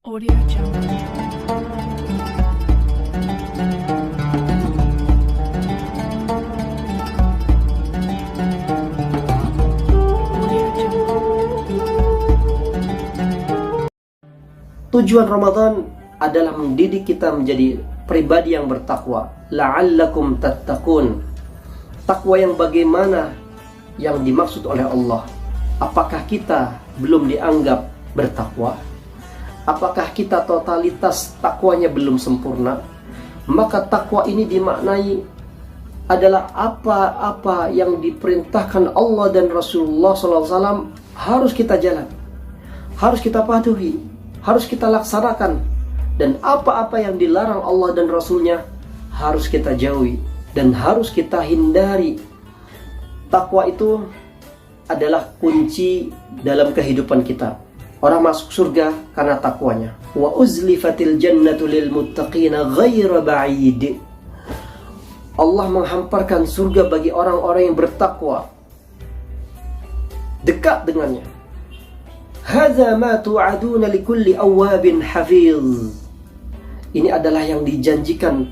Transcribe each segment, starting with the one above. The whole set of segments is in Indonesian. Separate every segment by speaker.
Speaker 1: Audio Jungle. Audio Jungle.
Speaker 2: Tujuan Ramadan adalah mendidik kita menjadi pribadi yang bertakwa. La'allakum tattaqun. Takwa yang bagaimana yang dimaksud oleh Allah? Apakah kita belum dianggap bertakwa? Apakah kita totalitas takwanya belum sempurna? Maka takwa ini dimaknai adalah apa-apa yang diperintahkan Allah dan Rasulullah SAW harus kita jalan, harus kita patuhi, harus kita laksanakan. Dan apa-apa yang dilarang Allah dan Rasulnya harus kita jauhi dan harus kita hindari. Takwa itu adalah kunci dalam kehidupan kita. Orang masuk surga karena takwanya. Wa uzlifatil jannatu lil muttaqina ghaira ba'id. Allah menghamparkan surga bagi orang-orang yang bertakwa, dekat dengannya. Hadza ma tu'aduna likulli awwabin hafiz. Ini adalah yang dijanjikan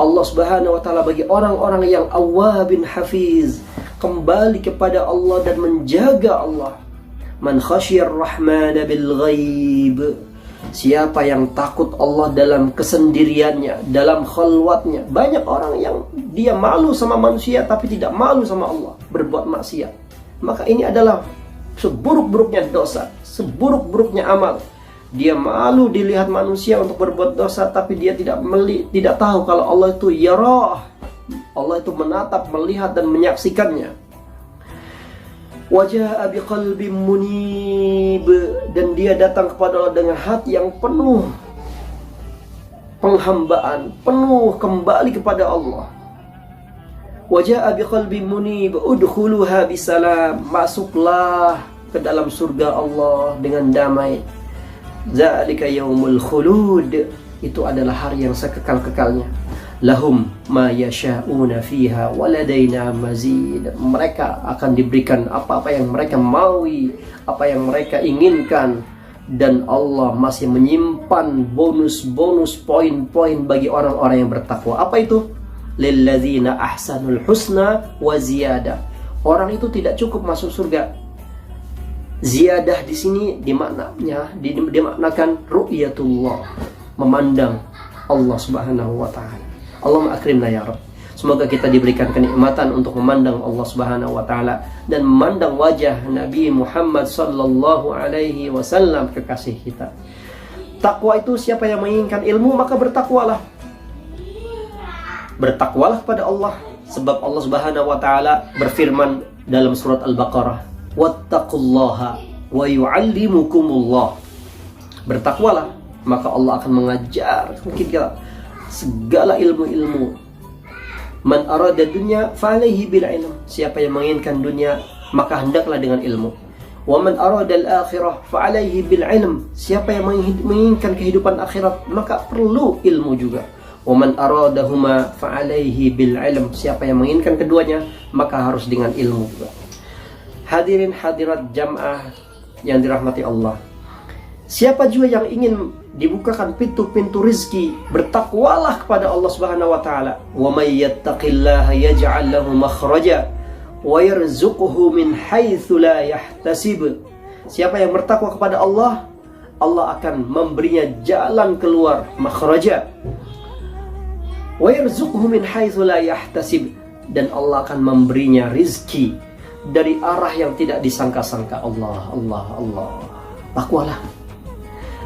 Speaker 2: Allah Subhanahu wa taala bagi orang-orang yang awwabin hafiz, kembali kepada Allah dan menjaga Allah. Man khasyir rahmana bil ghaib. Siapa yang takut Allah dalam kesendiriannya, dalam khalwatnya. Banyak orang yang dia malu sama manusia tapi tidak malu sama Allah, berbuat maksiat. Maka ini adalah seburuk-buruknya dosa, seburuk-buruknya amal. Dia malu dilihat manusia untuk berbuat dosa, tapi dia tidak tahu kalau Allah itu yarah. Allah itu menatap, melihat dan menyaksikannya. Wajah biqalbin munib, dan dia datang kepada Allah dengan hati yang penuh penghambaan, penuh kembali kepada Allah. Wajah biqalbin munib, udkhuluha bisalam, masuklah ke dalam surga Allah dengan damai. Zalika yaumul khulud, itu adalah hari yang sekekal-kekalnya. Lahum ma yasha'una fiha waladaina mazid. Mereka akan diberikan apa-apa yang mereka maui, apa yang mereka inginkan. Dan Allah masih menyimpan bonus-bonus, poin-poin bagi orang-orang yang bertakwa. Apa itu? Lilladzina ahsanul husna wa ziyadah. Orang itu tidak cukup masuk surga. Ziyadah di sini dimaknakan ru'yatullah, memandang Allah Subhanahu wa taala. Allahumma akrimna ya Rabb. Semoga kita diberikan kenikmatan untuk memandang Allah Subhanahu wa taala dan memandang wajah Nabi Muhammad sallallahu alaihi wasallam, kekasih kita. Takwa itu siapa yang menginginkan ilmu maka bertakwalah. Bertakwalah kepada Allah, sebab Allah Subhanahu wa taala berfirman dalam surat Al-Baqarah, wattaqullaha wa yu'allimukumullah. Bertakwalah, maka Allah akan mengajar kita segala ilmu-ilmu. Man arada dunya fa'alaihi bil ilm. Siapa yang menginginkan dunia maka hendaklah dengan ilmu. Wa man arada al-akhirah fa'alaihi bil ilm. Siapa yang menginginkan kehidupan akhirat maka perlu ilmu juga. Wa man aradahuma fa'alaihi bil ilm. Siapa yang menginginkan keduanya maka harus dengan ilmu juga. Hadirin hadirat jamaah yang dirahmati Allah. Siapa juga yang ingin dibukakan pintu-pintu rizki, bertakwalah kepada Allah Subhanahu wa taala. Wa may yattaqillaha yaj'al lahu makhraja wa yarzuqhu min haitsu la yahtasib. Siapa yang bertakwa kepada Allah, Allah akan memberinya jalan keluar, makhraja. Wa yarzuqhu min haitsu la yahtasib, dan Allah akan memberinya rizki dari arah yang tidak disangka-sangka. Allah. Takwalah.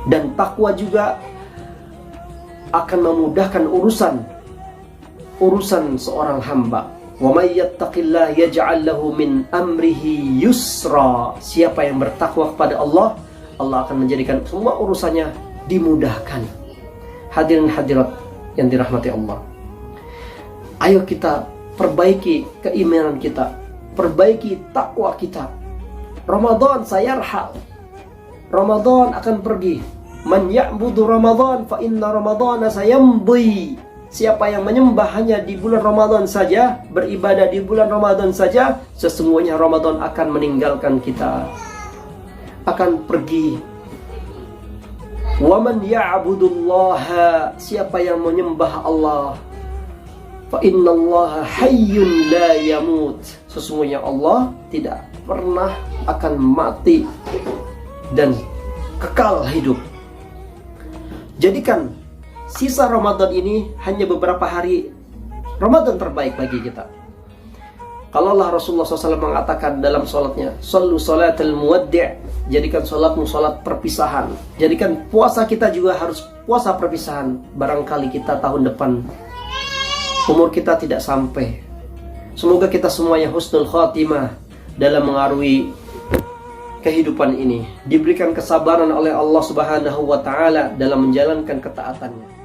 Speaker 2: Dan takwa juga akan memudahkan urusan seorang hamba. Wa may yattaqillaha yaj'al lahu min amrihi yusra. Siapa yang bertakwa kepada Allah, Allah akan menjadikan semua urusannya dimudahkan. Hadirin hadirat yang dirahmati Allah, ayo kita perbaiki keimanan kita, perbaiki takwa kita. Ramadan sayarhal, Ramadan akan pergi. Man ya'budu Ramadan fa inna Ramadana sayamdi. Siapa yang menyembah hanya di bulan Ramadan saja, beribadah di bulan Ramadan saja, sesungguhnya Ramadan akan meninggalkan kita, akan pergi. Wa man ya'budullaha, siapa yang menyembah Allah, fa innallaha hayyun la yamut, sesungguhnya Allah tidak pernah akan mati dan kekal hidup. Jadikan sisa Ramadan ini hanya beberapa hari Ramadan terbaik bagi kita. Kalau Allah Rasulullah SAW mengatakan dalam sholatnya, Sallu salatal muwaddi', jadikan sholatmu sholat perpisahan. Jadikan puasa kita juga harus puasa perpisahan. Barangkali kita tahun depan umur kita tidak sampai. Semoga kita semuanya husnul khatimah dalam mengarungi kehidupan ini, diberikan kesabaran oleh Allah Subhanahu wa taala dalam menjalankan ketaatannya.